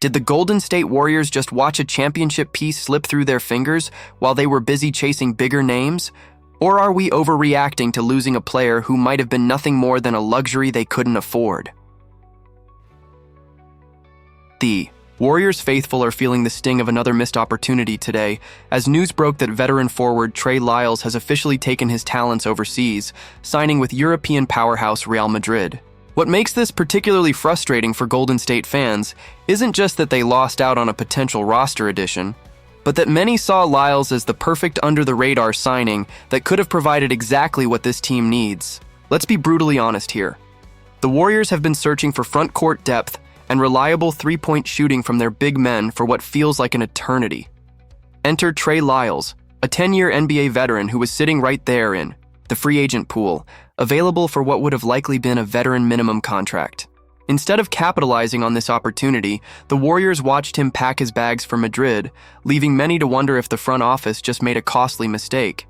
Did the Golden State Warriors just watch a championship piece slip through their fingers while they were busy chasing bigger names? Or are we overreacting to losing a player who might have been nothing more than a luxury they couldn't afford? The Warriors faithful are feeling the sting of another missed opportunity today, as news broke that veteran forward Trey Lyles has officially taken his talents overseas, signing with European powerhouse Real Madrid. What makes this particularly frustrating for Golden State fans isn't just that they lost out on a potential roster addition, but that many saw Lyles as the perfect under-the-radar signing that could have provided exactly what this team needs. Let's be brutally honest here. The Warriors have been searching for front-court depth and reliable three-point shooting from their big men for what feels like an eternity. Enter Trey Lyles, a 10-year NBA veteran who was sitting right there in the free agent pool, available for what would have likely been a veteran minimum contract. Instead of capitalizing on this opportunity, the Warriors watched him pack his bags for Madrid, leaving many to wonder if the front office just made a costly mistake.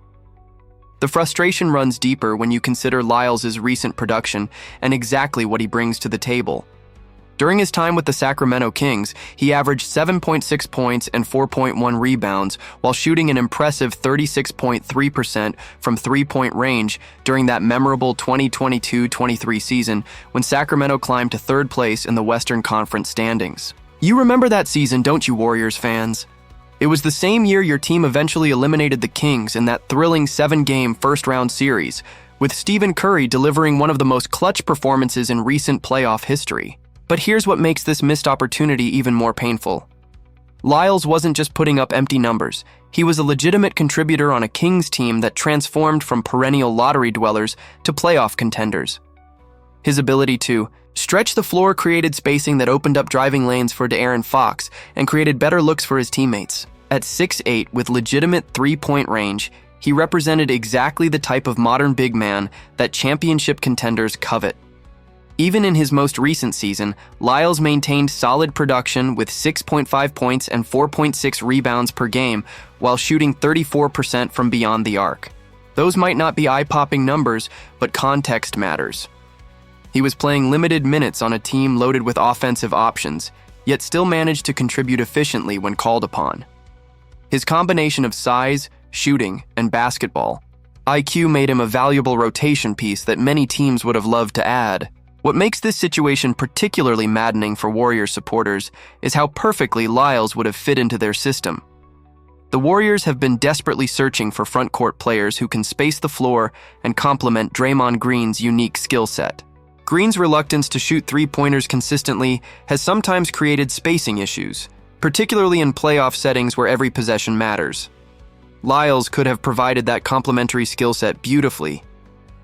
The frustration runs deeper when you consider Lyles' recent production and exactly what he brings to the table. During his time with the Sacramento Kings, he averaged 7.6 points and 4.1 rebounds while shooting an impressive 36.3% from three-point range during that memorable 2022-23 season when Sacramento climbed to third place in the Western Conference standings. You remember that season, don't you, Warriors fans? It was the same year your team eventually eliminated the Kings in that thrilling 7-game first-round series, with Stephen Curry delivering one of the most clutch performances in recent playoff history. But here's what makes this missed opportunity even more painful. Lyles wasn't just putting up empty numbers. He was a legitimate contributor on a Kings team that transformed from perennial lottery dwellers to playoff contenders. His ability to stretch the floor created spacing that opened up driving lanes for De'Aaron Fox and created better looks for his teammates. At 6'8" with legitimate three-point range, he represented exactly the type of modern big man that championship contenders covet. Even in his most recent season, Lyles maintained solid production with 6.5 points and 4.6 rebounds per game while shooting 34% from beyond the arc. Those might not be eye-popping numbers, but context matters. He was playing limited minutes on a team loaded with offensive options, yet still managed to contribute efficiently when called upon. His combination of size, shooting, and basketball IQ made him a valuable rotation piece that many teams would have loved to add. What makes this situation particularly maddening for Warriors supporters is how perfectly Lyles would have fit into their system. The Warriors have been desperately searching for front-court players who can space the floor and complement Draymond Green's unique skill set. Green's reluctance to shoot three-pointers consistently has sometimes created spacing issues, particularly in playoff settings where every possession matters. Lyles could have provided that complementary skill set beautifully.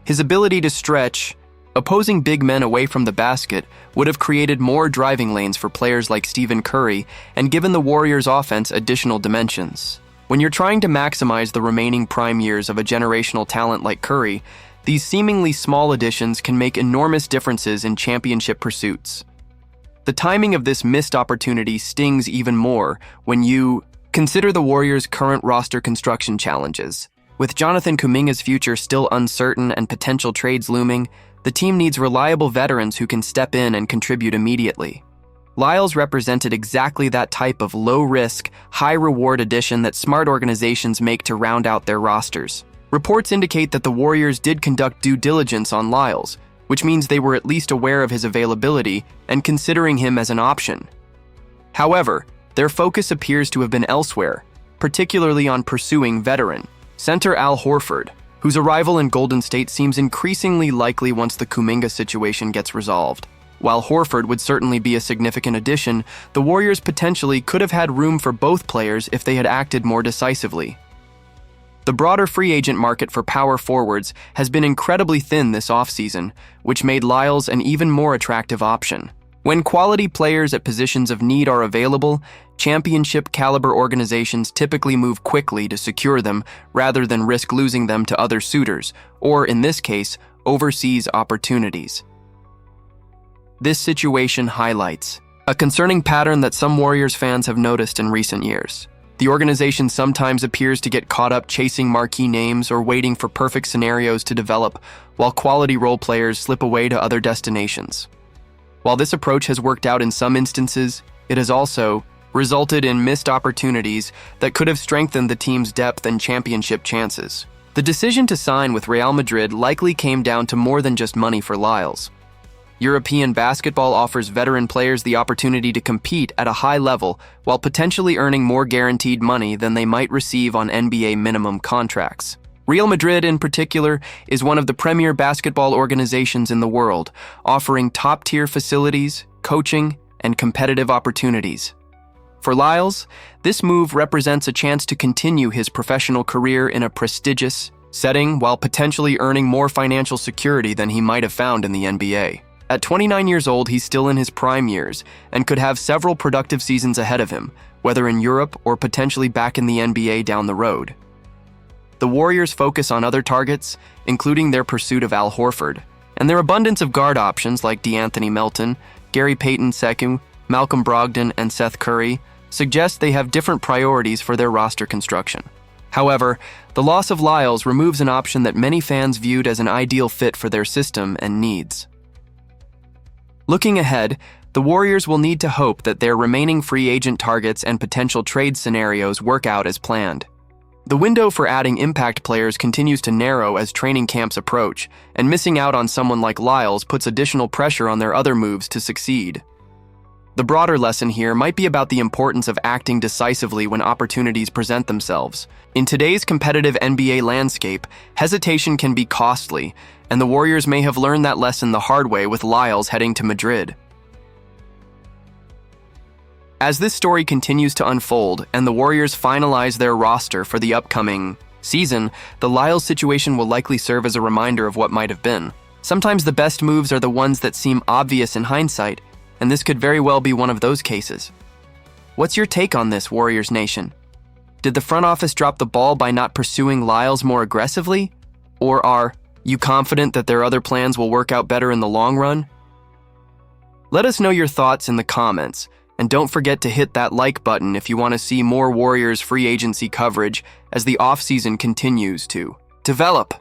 His ability to stretch, opposing big men away from the basket, would have created more driving lanes for players like Stephen Curry and given the Warriors' offense additional dimensions. When you're trying to maximize the remaining prime years of a generational talent like Curry, these seemingly small additions can make enormous differences in championship pursuits. The timing of this missed opportunity stings even more when you consider the Warriors' current roster construction challenges. With Jonathan Kuminga's future still uncertain and potential trades looming, the team needs reliable veterans who can step in and contribute immediately. Lyles represented exactly that type of low-risk, high-reward addition that smart organizations make to round out their rosters. Reports indicate that the Warriors did conduct due diligence on Lyles, which means they were at least aware of his availability and considering him as an option. However, their focus appears to have been elsewhere, particularly on pursuing veteran center Al Horford, whose arrival in Golden State seems increasingly likely once the Kuminga situation gets resolved. While Horford would certainly be a significant addition, the Warriors potentially could have had room for both players if they had acted more decisively. The broader free agent market for power forwards has been incredibly thin this offseason, which made Lyles an even more attractive option. When quality players at positions of need are available, championship-caliber organizations typically move quickly to secure them rather than risk losing them to other suitors, or in this case, overseas opportunities. This situation highlights a concerning pattern that some Warriors fans have noticed in recent years. The organization sometimes appears to get caught up chasing marquee names or waiting for perfect scenarios to develop, while quality role players slip away to other destinations. While this approach has worked out in some instances, It has also resulted in missed opportunities that could have strengthened the team's depth and championship chances. The decision to sign with Real Madrid likely came down to more than just money for Lyles. European basketball offers veteran players the opportunity to compete at a high level while potentially earning more guaranteed money than they might receive on NBA minimum contracts. Real Madrid, in particular, is one of the premier basketball organizations in the world, offering top-tier facilities, coaching, and competitive opportunities. For Lyles, this move represents a chance to continue his professional career in a prestigious setting while potentially earning more financial security than he might have found in the NBA. At 29 years old, he's still in his prime years and could have several productive seasons ahead of him, whether in Europe or potentially back in the NBA down the road. The Warriors focus on other targets, including their pursuit of Al Horford, and their abundance of guard options like DeAnthony Melton, Gary Payton II, Malcolm Brogdon, and Seth Curry suggest they have different priorities for their roster construction. However, the loss of Lyles removes an option that many fans viewed as an ideal fit for their system and needs. Looking ahead, the Warriors will need to hope that their remaining free agent targets and potential trade scenarios work out as planned. The window for adding impact players continues to narrow as training camps approach, and missing out on someone like Lyles puts additional pressure on their other moves to succeed. The broader lesson here might be about the importance of acting decisively when opportunities present themselves. In today's competitive NBA landscape, hesitation can be costly, and the Warriors may have learned that lesson the hard way with Lyles heading to Madrid. As this story continues to unfold and the Warriors finalize their roster for the upcoming season, the Lyles situation will likely serve as a reminder of what might have been. Sometimes the best moves are the ones that seem obvious in hindsight, and this could very well be one of those cases. What's your take on this, Warriors Nation? Did the front office drop the ball by not pursuing Lyles more aggressively? Or are you confident that their other plans will work out better in the long run? Let us know your thoughts in the comments, and don't forget to hit that like button if you want to see more Warriors free agency coverage as the offseason continues to develop.